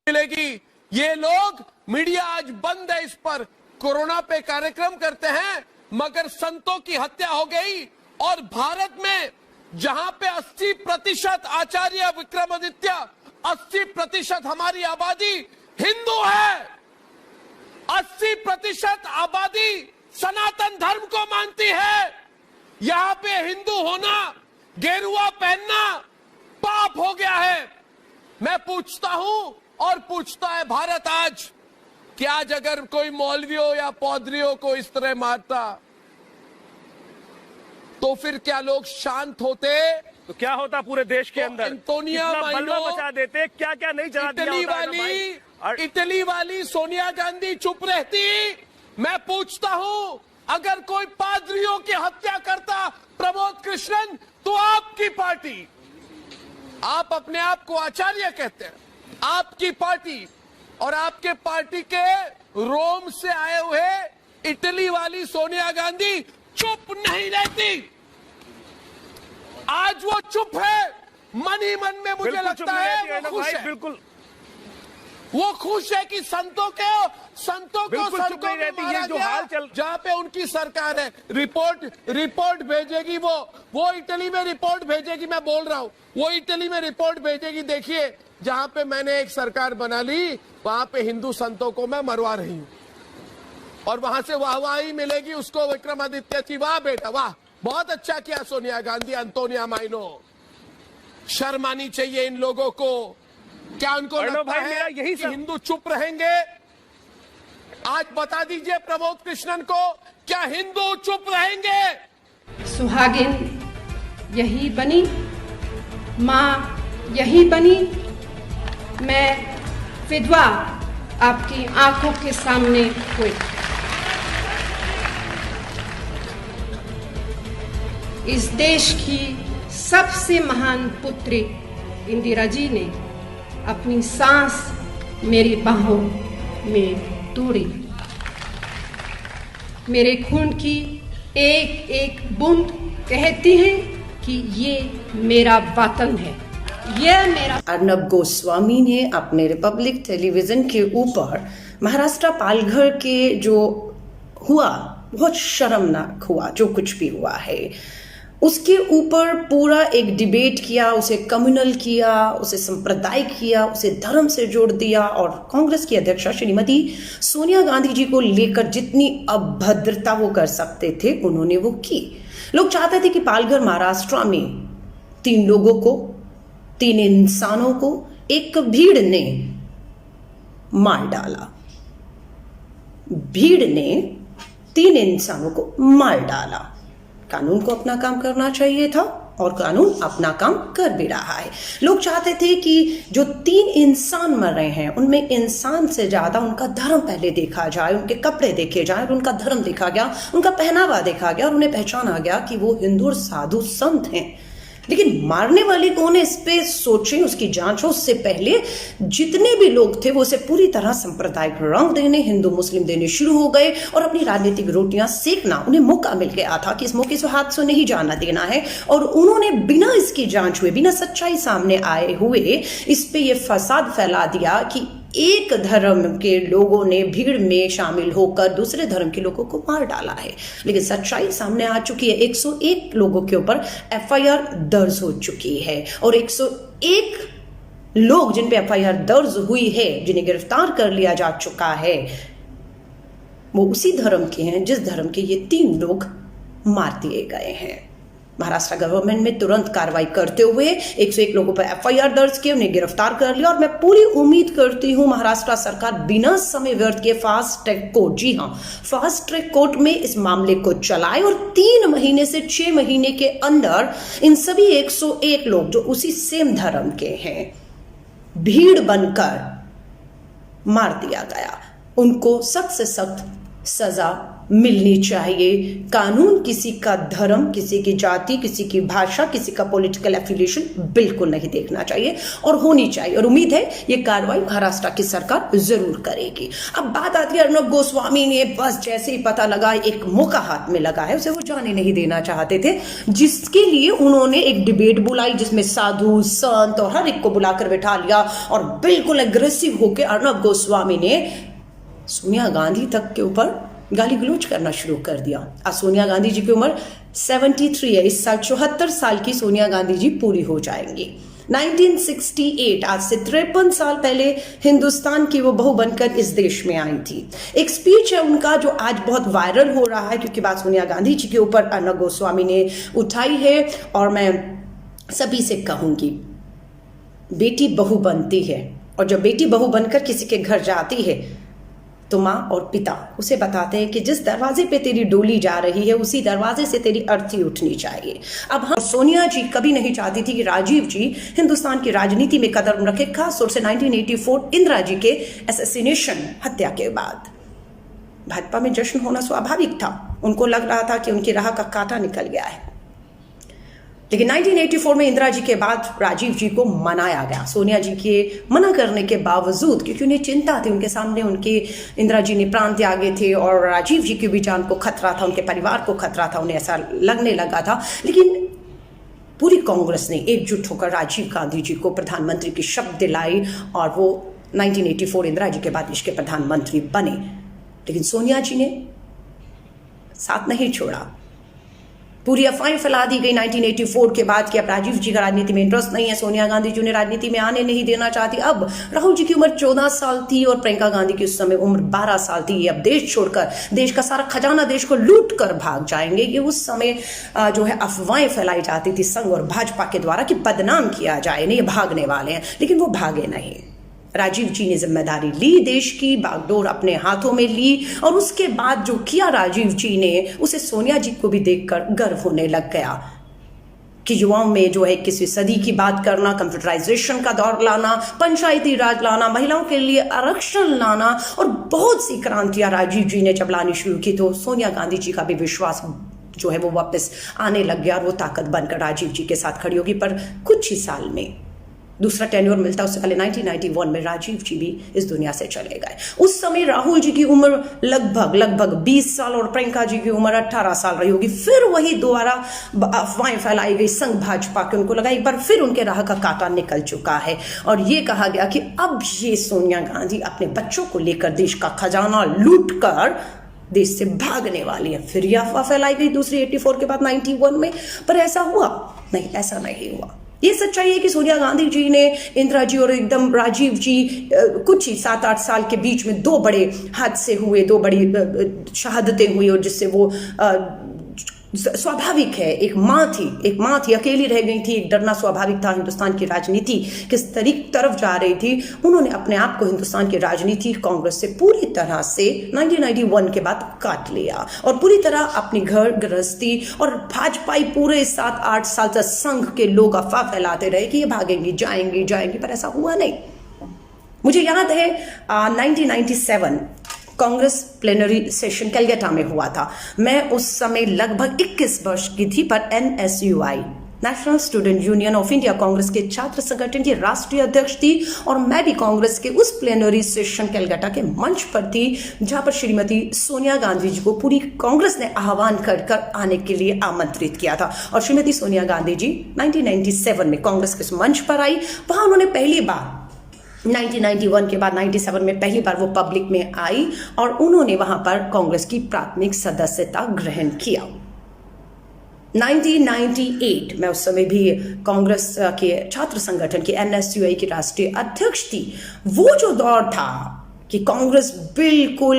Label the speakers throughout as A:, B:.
A: मिलेगी। ये लोग मीडिया आज बंद है इस पर, कोरोना पे कार्यक्रम करते हैं मगर संतों की हत्या हो गई। और भारत में जहां पे 80% आचार्य विक्रमादित्य, 80% हमारी आबादी हिंदू है, 80% आबादी सनातन धर्म को मानती है। यहां पे हिंदू होना, गेरुआ पहनना पाप हो गया है। मैं पूछता हूं और पूछता है भारत आज कि आज अगर कोई मौलवियों या पौधरियों को इस तरह मारता तो फिर क्या लोग शांत होते?
B: तो क्या होता पूरे देश के अंदर?
A: एंटोनिया
B: बल्ला मचा देते, क्या क्या नहीं जला दिया।
A: इटली वाली सोनिया गांधी चुप रहती? मैं पूछता हूं अगर कोई पादरियों की हत्या करता प्रमोद कृष्णन, तो आपकी पार्टी, आप अपने आप को आचार्य कहते हैं, आपकी पार्टी और आपके पार्टी के रोम से आए हुए इटली वाली सोनिया गांधी चुप नहीं रहती। आज वो चुप है, मन ही मन में मुझे लगता है वो खुश है।
B: बिल्कुल
A: वो खुश है कि संतों को सड़कों में मारा गया, जहां पे उनकी सरकार है। रिपोर्ट भेजेगी वो इटली में रिपोर्ट भेजेगी। मैं बोल रहा हूं वो इटली में रिपोर्ट भेजेगी। देखिए जहां पे मैंने एक सरकार बना ली वहां पे हिंदू संतों को मैं मरवा रही हूं और वहां से वाहवाही मिलेगी उसको विक्रमादित्य की। वाह बेटा वाह, बहुत अच्छा किया सोनिया गांधी, एंटोनिया माइनो। शर्म आनी चाहिए इन लोगों को। क्या उनको लगता है कि हिंदू चुप रहेंगे? आज बता दीजिए प्रमोद कृष्णन को, क्या हिंदू चुप रहेंगे?
C: सुहागिन यही बनी, माँ यही बनी, मैं विधवा आपकी आंखों के सामने हुई। इस देश की सबसे महान पुत्री इंदिरा जी ने अपनी सांस मेरी बाहों में तोड़ी। मेरे खून की एक एक बूंद कहती है कि ये मेरा वतन है, ये मेरा।
D: अर्नब गोस्वामी ने अपने रिपब्लिक टेलीविजन के ऊपर महाराष्ट्र पालघर के जो हुआ, बहुत शर्मनाक हुआ जो कुछ भी हुआ है, उसके ऊपर पूरा एक डिबेट किया, उसे कम्युनल किया, उसे सांप्रदायिक किया, उसे धर्म से जोड़ दिया। और कांग्रेस की अध्यक्षा श्रीमती सोनिया गांधी जी को लेकर जितनी अभद्रता वो कर सकते थे उन्होंने वो की। लोग चाहते थे कि पालघर महाराष्ट्र में 3 लोगों को, 3 इंसानों को एक भीड़ ने मार डाला। भीड़ ने 3 इंसानों को मार डाला। कानून को अपना काम करना चाहिए था और कानून अपना काम कर भी रहा है। लोग चाहते थे कि जो 3 इंसान मर रहे हैं उनमें इंसान से ज्यादा उनका धर्म पहले देखा जाए, उनके कपड़े देखे जाए, उनका धर्म देखा गया, उनका पहनावा देखा गया और उन्हें पहचाना गया कि वो हिंदू और साधु संत हैं। लेकिन मारने वाले कौन है इस पे सोचें, उसकी जांच हो। उससे पहले जितने भी लोग थे वो उसे पूरी तरह सांप्रदायिक रंग देने, हिंदू मुस्लिम देने शुरू हो गए और अपनी राजनीतिक रोटियां सेकना उन्हें मौका मिल गया था कि इस मौके से हाथ से नहीं जाना देना है। और उन्होंने बिना इसकी जांच हुए, बिना सच्चाई सामने आए हुए इस पे ये फसाद फैला दिया कि एक धर्म के लोगों ने भीड़ में शामिल होकर दूसरे धर्म के लोगों को मार डाला है। लेकिन सच्चाई सामने आ चुकी है। 101 लोगों के ऊपर एफआईआर दर्ज हो चुकी है और 101 लोग जिन पे एफआईआर दर्ज हुई है, जिन्हें गिरफ्तार कर लिया जा चुका है, वो उसी धर्म के हैं जिस धर्म के ये 3 लोग मार दिए गए हैं। महाराष्ट्र गवर्नमेंट में तुरंत कार्रवाई करते हुए 101 लोगों पर एफआईआर दर्ज किए, उन्हें गिरफ्तार कर लिया। और मैं पूरी उम्मीद करती हूं महाराष्ट्र सरकार बिना समय व्यर्थ किए फास्ट ट्रैक कोर्ट, जी हां, फास्ट ट्रैक कोर्ट में इस मामले को चलाए और 3 महीने से 6 महीने के अंदर इन सभी 101 लोग जो उसी सेम धर्म के हैं, भीड़ बनकर मार दिया गया, उनको सख्त से सख्त सजा मिलनी चाहिए। कानून किसी का धर्म, किसी की जाति, किसी की भाषा, किसी का पॉलिटिकल एफिलिएशन बिल्कुल नहीं देखना चाहिए और होनी चाहिए। और उम्मीद है ये कार्रवाई महाराष्ट्र की सरकार जरूर करेगी। अब बात आती है अर्नब गोस्वामी ने बस जैसे ही पता लगा एक मौका हाथ में लगा है उसे वो जाने नहीं देना चाहते थे, जिसके लिए उन्होंने एक डिबेट बुलाई जिसमें साधु संत और हर एक को बुलाकर बैठा लिया और बिल्कुल एग्रेसिव होकर अर्नब गोस्वामी ने सोनिया गांधी तक के ऊपर गाली गलौज करना शुरू कर दिया। आज सोनिया गांधी जी की उम्र 73 है। इस साल 74 साल की सोनिया गांधी जी पूरी हो जाएंगी। 1968 आज से 53 साल पहले हिंदुस्तान की वो बहू बनकर इस देश में आई थी। एक स्पीच है उनका जो आज बहुत वायरल हो रहा है क्योंकि बात सोनिया गांधी जी के ऊपर अर्नब गोस्वामी ने उठाई है। और मैं सभी से कहूंगी, बेटी बहू बनती है और जब बेटी बहू बनकर किसी के घर जाती है तो माँ और पिता उसे बताते हैं कि जिस दरवाजे पे तेरी डोली जा रही है उसी दरवाजे से तेरी अर्थी उठनी चाहिए। अब हम सोनिया जी कभी नहीं चाहती थी कि राजीव जी हिंदुस्तान की राजनीति में कदम रखे, खास तौर से 1984 इंदिरा जी के असैसिनेशन हत्या के बाद। भाजपा में जश्न होना स्वाभाविक था, उनको लग रहा था कि उनकी राह का कांटा निकल गया है। लेकिन 1984 में इंदिरा जी के बाद राजीव जी को मनाया गया, सोनिया जी के मना करने के बावजूद, क्योंकि उन्हें चिंता थी, उनके सामने उनके इंदिरा जी ने प्राण त्यागे थे और राजीव जी की भी जान को खतरा था, उनके परिवार को खतरा था, उन्हें ऐसा लगने लगा था। लेकिन पूरी कांग्रेस ने एकजुट होकर राजीव गांधी जी को प्रधानमंत्री की शपथ दिलाई और वो 1984 इंदिरा जी के बाद देश के प्रधानमंत्री बने। लेकिन सोनिया जी ने साथ नहीं छोड़ा, पूरी अफवाहें फैला दी गई 1984 के बाद कि अब राजीव जी का राजनीति में इंटरेस्ट नहीं है, सोनिया गांधी जी उन्हें राजनीति में आने नहीं देना चाहती। अब राहुल जी की उम्र 14 साल थी और प्रियंका गांधी की उस समय उम्र 12 साल थी। अब देश छोड़कर, देश का सारा खजाना देश को लूट कर भाग जाएंगे। ये उस समय जो है अफवाहें फैलाई जाती थी संघ और भाजपा के द्वारा कि बदनाम किया जाए, नहीं भागने वाले हैं, लेकिन वो भागे नहीं। राजीव जी ने जिम्मेदारी ली, देश की बागडोर अपने हाथों में ली और उसके बाद जो किया राजीव जी ने उसे सोनिया जी को भी देखकर गर्व होने लग गया कि युवाओं में जो है 21वीं सदी की बात करना, कंप्यूटराइजेशन का दौर लाना, पंचायती राज लाना, महिलाओं के लिए आरक्षण लाना और बहुत सी क्रांतियां राजीव जी ने जब लानी शुरू की तो सोनिया गांधी जी का भी विश्वास जो है वो वापस आने लग गया और वो ताकत बनकर राजीव जी के साथ खड़ी होगी। पर कुछ ही साल में दूसरा टेन्योर मिलता, उससे पहले 1991 में राजीव जी भी इस दुनिया से चले गए। उस समय राहुल जी की उम्र लगभग 20 साल और प्रियंका जी की उम्र 18 साल रही होगी। फिर वही दोबारा अफवाहें फैलाई गई संघ भाजपा के, उनको लगा एक बार फिर उनके राह का कांटा निकल चुका है और ये कहा गया कि अब ये सोनिया गांधी अपने बच्चों को लेकर देश का खजाना लूट कर देश से भागने वाली है। फिर यह अफवाह फैलाई गई दूसरी 84 के बाद 91 में, पर ऐसा हुआ नहीं, ऐसा नहीं हुआ। ये सच्चाई है कि सोनिया गांधी जी ने इंदिरा जी और एकदम राजीव जी कुछ ही 7-8 साल के बीच में दो बड़े हादसे हुए, दो बड़ी शहादतें हुई और जिससे वो स्वाभाविक है, एक माँ थी, अकेली रह गई थी, एक डरना स्वाभाविक था। हिंदुस्तान की राजनीति किस तरफ जा रही थी, उन्होंने अपने आप को हिंदुस्तान की राजनीति कांग्रेस से पूरी तरह से 1991 के बाद काट लिया और पूरी तरह अपनी घर गृहस्थी और भाजपाई पूरे 7-8 साल तक संघ के लोग अफवाह फैलाते रहे कि ये भागेंगी, जाएंगी, पर ऐसा हुआ नहीं। मुझे याद है 1997 कांग्रेस प्लेनरी सेशन कलकत्ता में हुआ था। मैं उस समय लगभग 21 वर्ष की थी, पर NSUI national student union of India Congress के छात्र संगठन की राष्ट्रीय अध्यक्ष थी और मैं भी कांग्रेस के उस प्लेनरी सेशन कलकत्ता के मंच पर थी जहां पर श्रीमती सोनिया गांधी जी को पूरी कांग्रेस ने आह्वान कर आने के लिए आमंत्रित किया था और श्रीमती सोनिया गांधी जी 1997 में कांग्रेस के मंच पर आई। वहां उन्होंने पहली बार 1991 के बाद 97 में पहली बार वो पब्लिक में आई और उन्होंने वहां पर कांग्रेस की प्राथमिक सदस्यता ग्रहण किया। 1998 में उस समय भी कांग्रेस के छात्र संगठन की NSUI की राष्ट्रीय अध्यक्ष थी। वो जो दौर था कि कांग्रेस बिल्कुल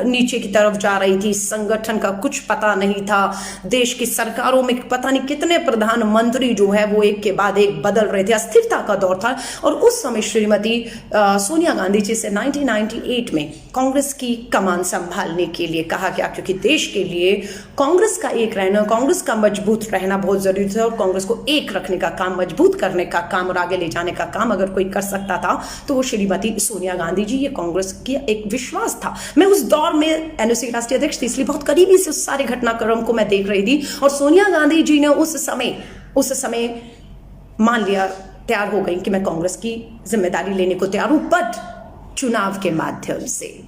D: नीचे की तरफ जा रही थी, संगठन का कुछ पता नहीं था, देश की सरकारों में पता नहीं कितने प्रधानमंत्री जो है वो एक के बाद एक बदल रहे थे, अस्थिरता का दौर था और उस समय श्रीमती सोनिया गांधी जी से 1998 में कांग्रेस की कमान संभालने के लिए कहा गया क्योंकि देश के लिए कांग्रेस का एक रहना, कांग्रेस का मजबूत रहना बहुत जरूरी था और कांग्रेस को एक रखने का काम, मजबूत करने का काम और आगे ले जाने का काम अगर कोई कर सकता था तो वो श्रीमती सोनिया गांधी जी। ये कांग्रेस कांग्रेस की एक विश्वास था। मैं उस दौर में एनओसी की राष्ट्रीय अध्यक्ष थी, इसलिए बहुत करीबी से उस सारे घटनाक्रम को मैं देख रही थी। और सोनिया गांधी जी ने उस समय मान लिया, तैयार हो गई कि मैं कांग्रेस की जिम्मेदारी लेने को तैयार हूं, बट चुनाव के माध्यम से।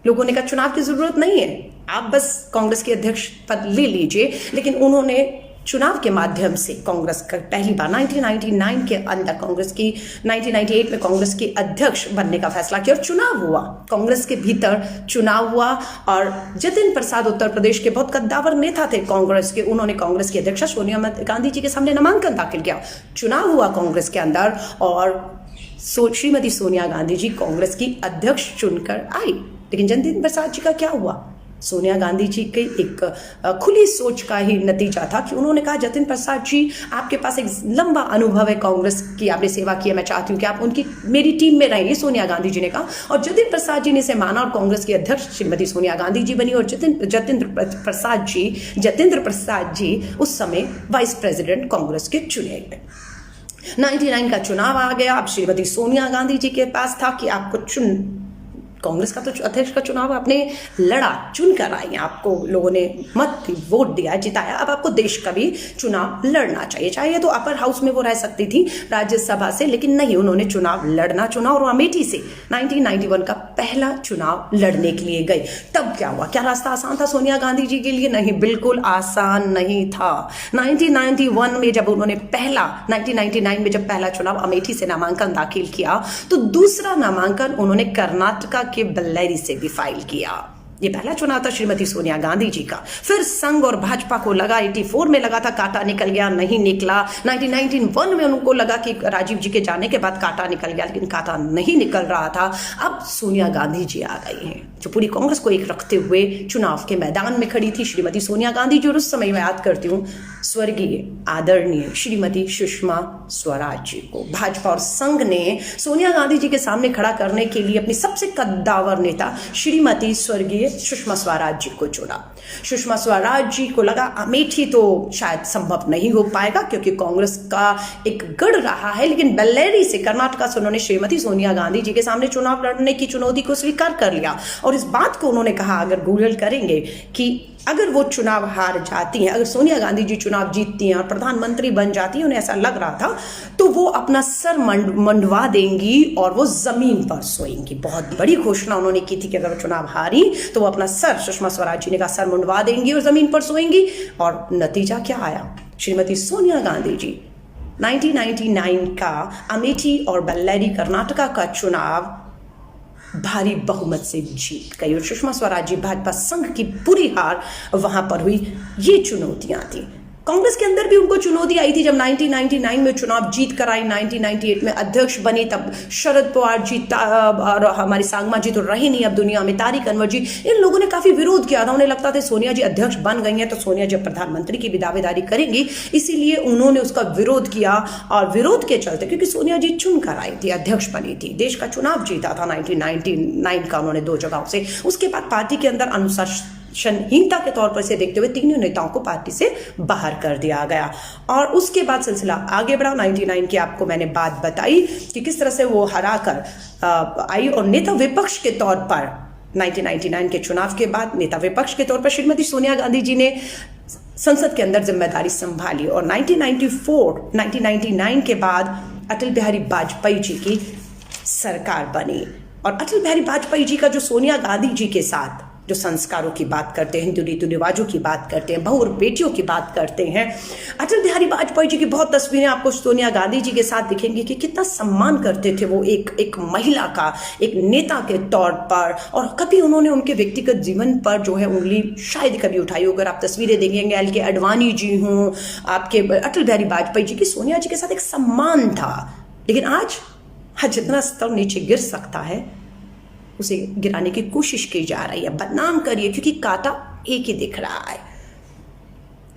D: लोगों ने कहा चुनाव की जरूरत नहीं है, आप बस कांग्रेस के अध्यक्ष पद ले लीजिए, लेकिन उन्होंने चुनाव के माध्यम से कांग्रेस का पहली बार 1999 के अंदर 1998 में कांग्रेस के अध्यक्ष बनने का फैसला किया और चुनाव हुआ, कांग्रेस के भीतर चुनाव हुआ। और जतिन प्रसाद उत्तर प्रदेश के बहुत कद्दावर नेता थे कांग्रेस के, उन्होंने कांग्रेस की अध्यक्षा सोनिया गांधी जी के सामने नामांकन दाखिल किया, चुनाव हुआ कांग्रेस के अंदर और श्रीमती सोनिया गांधी जी कांग्रेस की अध्यक्ष चुनकर आई। लेकिन जतिन प्रसाद जी का क्या हुआ? सोनिया गांधी जी की एक खुली सोच का ही नतीजा था कि उन्होंने कहा जतिन प्रसाद जी, आपके पास एक लंबा अनुभव है कांग्रेस की, आपने सेवा की है, मैं चाहती हूँ कि आप उनकी मेरी टीम में रहेंगे, सोनिया गांधी जी ने कहा। और जतिन प्रसाद जी ने इसे माना और कांग्रेस की अध्यक्ष श्रीमती सोनिया गांधी जी बनी और जतेंद्र प्रसाद जी उस समय वाइस प्रेसिडेंट कांग्रेस के चुने गए। 99 का चुनाव आ गया। अब श्रीमती सोनिया गांधी जी के पास था कि आपको कांग्रेस का तो अध्यक्ष का चुनाव आपने लड़ा, चुन कर आई, आपको लोगों ने मत वोट दिया, जिताया, अब आपको देश का भी चुनाव लड़ना चाहिए। चाहे तो अपर हाउस में वो रह सकती थी राज्यसभा से, लेकिन नहीं, उन्होंने चुनाव लड़ना चुना और अमेठी से 1991 का पहला चुनाव लड़ने के लिए गई। तब क्या हुआ? क्या रास्ता आसान था सोनिया गांधी जी के लिए? नहीं, बिल्कुल आसान नहीं था। 1991 में जब उन्होंने 1999 में जब पहला चुनाव अमेठी से नामांकन दाखिल किया, तो दूसरा नामांकन उन्होंने कर्नाटका के बल्लेरी से भी फाइल किया। ये पहला चुनाव था श्रीमती सोनिया गांधी जी का। फिर संघ और भाजपा को लगा, 84 में लगा था कांटा निकल गया, नहीं निकला। 1991 में उनको लगा कि राजीव जी के जाने के बाद कांटा निकल गया, लेकिन कांटा नहीं निकल रहा था। अब सोनिया गांधी जी आ गई हैं, जो पूरी कांग्रेस को एक रखते हुए चुनाव के मैदान में खड़ी थी। श्रीमती सोनिया गांधी जी, और उस समय मैं याद करती हूँ स्वर्गीय आदरणीय श्रीमती सुषमा स्वराज जी को भाजपा और संघ ने सोनिया गांधी जी के सामने खड़ा करने के लिए अपनी सबसे कद्दावर नेता श्रीमती स्वर्गीय सुषमा स्वराज जी को चुना। सुषमा स्वराज जी को लगा अमेठी तो शायद संभव नहीं हो पाएगा क्योंकि कांग्रेस का एक गढ़ रहा है, लेकिन बल्लेरी से, कर्नाटका से उन्होंने श्रीमती सोनिया गांधी जी के सामने चुनाव लड़ने की चुनौती को स्वीकार कर लिया। और इस बात को उन्होंने कहा, अगर गूगल करेंगे, कि अगर वो चुनाव हार जाती हैं, अगर सोनिया गांधी जी चुनाव जीतती हैं और प्रधानमंत्री बन जाती हैं, उन्हें ऐसा लग रहा था, तो वो अपना सर मंडवा देंगी और वो जमीन पर सोएंगी। बहुत बड़ी घोषणा उन्होंने की थी कि अगर वो चुनाव हारी तो वो अपना सर, सुषमा स्वराज जी ने कहा, सर मंडवा देंगी और जमीन पर सोएंगी। और नतीजा क्या आया? श्रीमती सोनिया गांधी जी 1999 का अमेठी और बल्लेरी कर्नाटका का चुनाव भारी बहुमत से जीत गई और सुषमा स्वराज जी भाजपा संघ की पूरी हार वहां पर हुई। ये चुनौतियां थी। कांग्रेस के अंदर भी उनको चुनौती आई थी जब 1999 में चुनाव जीत कर आई, 1998 में अध्यक्ष बनी, तब शरद पवार जी और हमारी सांगमा जी तो रही नहीं अब दुनिया में, तारिक अनवर जी, इन लोगों ने काफी विरोध किया था। उन्हें लगता था सोनिया जी अध्यक्ष बन गई हैं तो सोनिया जी प्रधानमंत्री की भी दावेदारी करेंगी, इसीलिए उन्होंने उसका विरोध किया। और विरोध के चलते, क्योंकि सोनिया जी चुनकर आई थी, अध्यक्ष बनी थी, देश का चुनाव जीता था 1999 का उन्होंने 2 जगहों से। उसके बाद पार्टी के अंदर अनुशासनहीनता के तौर पर से देखते हुए तीनों नेताओं को पार्टी से बाहर कर दिया गया। और उसके बाद सिलसिला आगे बढ़ा। 99 की आपको मैंने बात बताई कि किस तरह से वो हरा कर आई और नेता विपक्ष के तौर पर 1999 के चुनाव के बाद नेता विपक्ष के तौर पर श्रीमती सोनिया गांधी जी ने संसद के अंदर जिम्मेदारी संभाली। और 1999 के बाद अटल बिहारी वाजपेयी जी की सरकार बनी। और अटल बिहारी वाजपेयी जी का जो सोनिया गांधी जी के साथ जो संस्कारों की बात करते हैं, हिंदू रीति रिवाजों की बात करते हैं, बहू और बेटियों की बात करते हैं, अटल बिहारी वाजपेयी जी की बहुत तस्वीरें आपको सोनिया गांधी जी के साथ दिखेंगी कि कितना सम्मान करते थे वो एक महिला का, एक नेता के तौर पर। और कभी उन्होंने उनके व्यक्तिगत जीवन पर जो है उंगली शायद कभी उठाई हो। अगर आप तस्वीरें देखेंगे, एल के अडवाणी जी हों, आपके अटल बिहारी वाजपेयी जी की, सोनिया जी के साथ एक सम्मान था। लेकिन आज जितना स्तर नीचे गिर सकता है उसे गिराने की कोशिश की जा रही है, बदनाम करिए, क्योंकि कांटा एक ही दिख रहा है।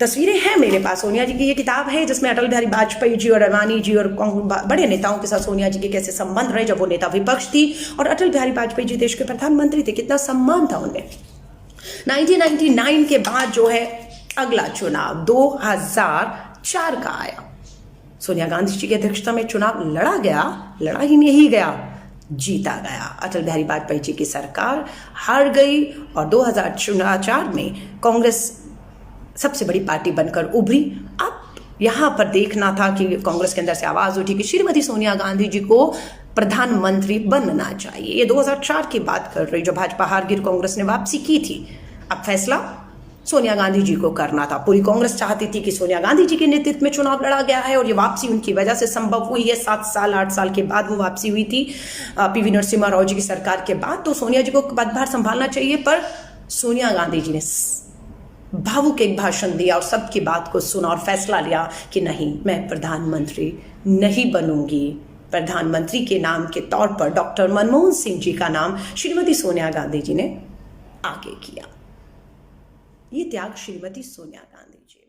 D: तस्वीरें हैं मेरे पास, सोनिया जी की ये किताब है जिसमें अटल बिहारी वाजपेयी जी और अडवाणी जी और बड़े नेताओं के साथ सोनिया जी के कैसे संबंध रहे जब वो नेता विपक्ष थी और अटल बिहारी वाजपेयी जी देश के प्रधानमंत्री थे, कितना सम्मान था उन्हें। 1999 के बाद जो है अगला चुनाव 2004 का आया। सोनिया गांधी जी की अध्यक्षता में चुनाव लड़ा ही नहीं गया, जीता गया। अटल बिहारी वाजपेयी जी की सरकार हार गई और 2004 में कांग्रेस सबसे बड़ी पार्टी बनकर उभरी। अब यहाँ पर देखना था कि कांग्रेस के अंदर से आवाज उठी कि श्रीमती सोनिया गांधी जी को प्रधानमंत्री बनना चाहिए। ये 2004 की बात कर रही, जो भाजपा हार गिर कांग्रेस ने वापसी की थी। अब फैसला सोनिया गांधी जी को करना था। पूरी कांग्रेस चाहती थी कि सोनिया गांधी जी के नेतृत्व में चुनाव लड़ा गया है और ये वापसी उनकी वजह से संभव हुई है। 7 साल 8 साल के बाद वो वापसी हुई थी पीवी नरसिम्हा राव जी की सरकार के बाद। तो सोनिया जी को पदभार संभालना चाहिए, पर सोनिया गांधी जी ने भावुक एक भाषण दिया और सबकी बात को सुना और फैसला लिया कि नहीं, मैं प्रधानमंत्री नहीं बनूंगी। प्रधानमंत्री के नाम के तौर पर डॉक्टर मनमोहन सिंह जी का नाम श्रीमती सोनिया गांधी जी ने आगे किया। ये त्याग श्रीमती सोनिया गांधी जी।